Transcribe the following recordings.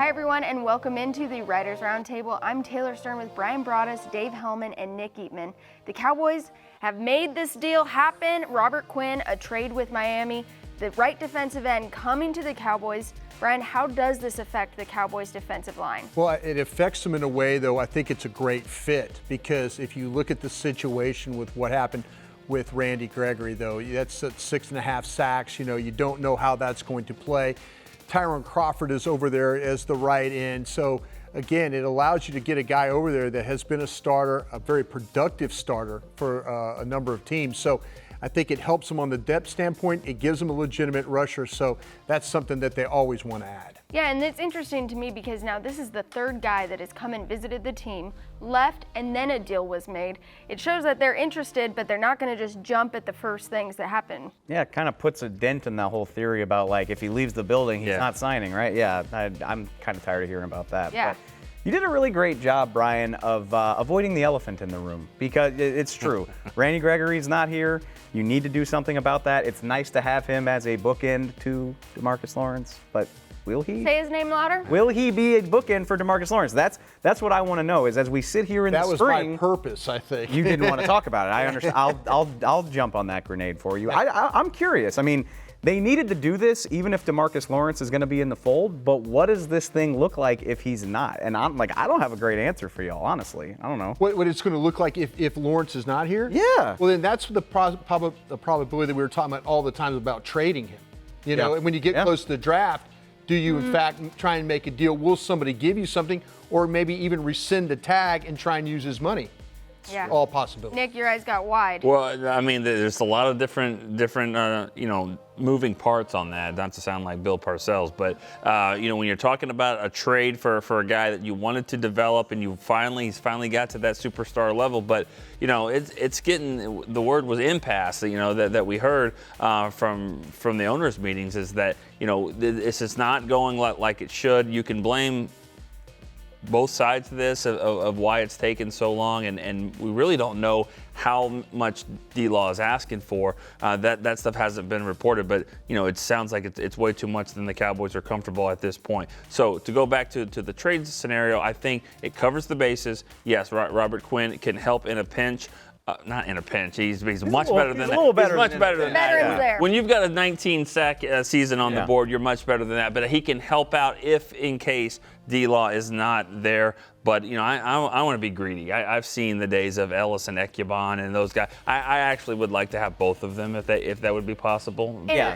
Hi everyone, and welcome into the Writers Roundtable. I'm Taylor Stern with Brian Broaddus, Dave Hellman, and Nick Eatman. The Cowboys have made this deal happen. Robert Quinn, a trade with Miami, the right defensive end coming to the Cowboys. Brian, how does this affect the Cowboys' defensive line? Well, it affects them in a way, though, I think it's a great fit, because if you look at the situation with what happened with Randy Gregory, though, that's at 6.5 sacks. You don't know how that's going to play. Tyron Crawford is over there as the right end. So, again, it allows you to get a guy over there that has been a starter, a very productive starter for a number of teams. So I think it helps them on the depth standpoint. It gives them a legitimate rusher. So that's something that they always want to add. Yeah, and it's interesting to me because now this is the third guy that has come and visited the team, left, and then a deal was made. It shows that they're interested, but they're not going to just jump at the first things that happen. Yeah, it kind of puts a dent in that whole theory about, like, if he leaves the building, he's not signing, right? Yeah, I'm kind of tired of hearing about that. Yeah. But you did a really great job, Brian, of avoiding the elephant in the room, because it's true. Randy Gregory's not here. You need to do something about that. It's nice to have him as a bookend to DeMarcus Lawrence, but will he? Say his name louder. Will he be a bookend for DeMarcus Lawrence? That's what I want to know, is as we sit here in the spring. That was my purpose, I think. You didn't want to talk about it. I understand. I'll jump on that grenade for you. I'm curious. I mean, they needed to do this even if DeMarcus Lawrence is going to be in the fold, but what does this thing look like if he's not? And I'm like, I don't have a great answer for y'all, honestly. I don't know. What it's going to look like if Lawrence is not here? Yeah. Well, then that's the probability that we were talking about all the time about trading him. And when you get close to the draft, do you, in fact, try and make a deal? Will somebody give you something, or maybe even rescind the tag and try and use his money? Yeah. All possibilities. Nick, your eyes got wide. Well, I mean, there's a lot of different moving parts on that. Not to sound like Bill Parcells, but when you're talking about a trade for a guy that you wanted to develop and he's finally got to that superstar level, but it's getting, the word was impasse. That we heard from the owners' meetings is that this is not going like it should. You can blame both sides of this, of why it's taken so long, and we really don't know how much D-Law is asking for. That stuff hasn't been reported, but it sounds like it's way too much than the Cowboys are comfortable at this point. So to go back to the trade scenario, I think it covers the bases. Yes, Robert Quinn can help in a pinch. Not in a pinch. He's much better than that. He's much better than that. When you've got a 19-sack season on the board, you're much better than that. But he can help out if, in case, D-Law is not there. But I want to be greedy. I've seen the days of Ellis and Ekubon and those guys. I actually would like to have both of them if that would be possible. Yeah,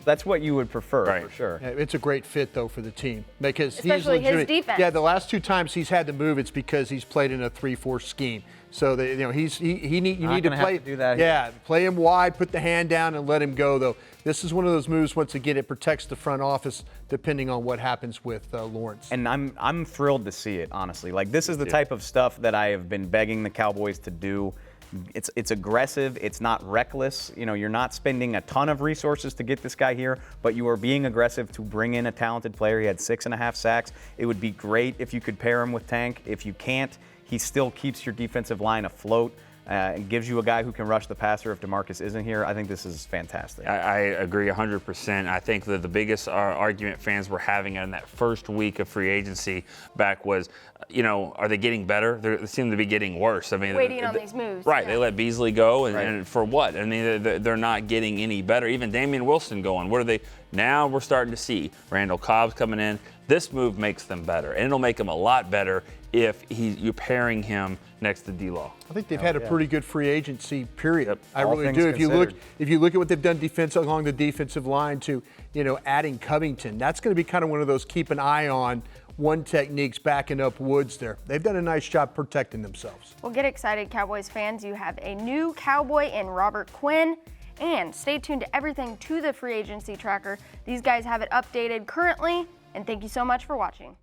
that's what you would prefer, right, for sure. Yeah, it's a great fit, though, for the team, because especially his defense. Yeah, the last two times he's had to move, it's because he's played in a 3-4 scheme. So you need to play. Do that. Yeah, play him wide, put the hand down, and let him go. Though this is one of those moves. Once again, it protects the front office depending on what happens with Lawrence. And I'm thrilled to see it, honestly. Like, this is the type of stuff that I have been begging the Cowboys to do. It's aggressive. It's not reckless. You're not spending a ton of resources to get this guy here, but you are being aggressive to bring in a talented player. He had 6.5 sacks. It would be great if you could pair him with Tank. If you can't, he still keeps your defensive line afloat and gives you a guy who can rush the passer if DeMarcus isn't here. I think this is fantastic. I agree 100%. I think that the biggest argument fans were having in that first week of free agency back was, are they getting better? They seem to be getting worse. I mean, waiting on these moves. Right. Yeah. They let Beasley go, and for what? I mean, they're not getting any better. Even Damian Wilson going. What are they? Now we're starting to see Randall Cobb's coming in. This move makes them better, and it'll make them a lot better if you're pairing him next to D-Law. I think they've had a pretty good free agency period. Yep. I really do. If you look at what they've done along the defensive line to, adding Covington, that's going to be kind of one of those keep an eye on one techniques backing up Woods there. They've done a nice job protecting themselves. Well, get excited, Cowboys fans. You have a new Cowboy in Robert Quinn. And stay tuned to everything to the free agency tracker. These guys have it updated currently. And thank you so much for watching.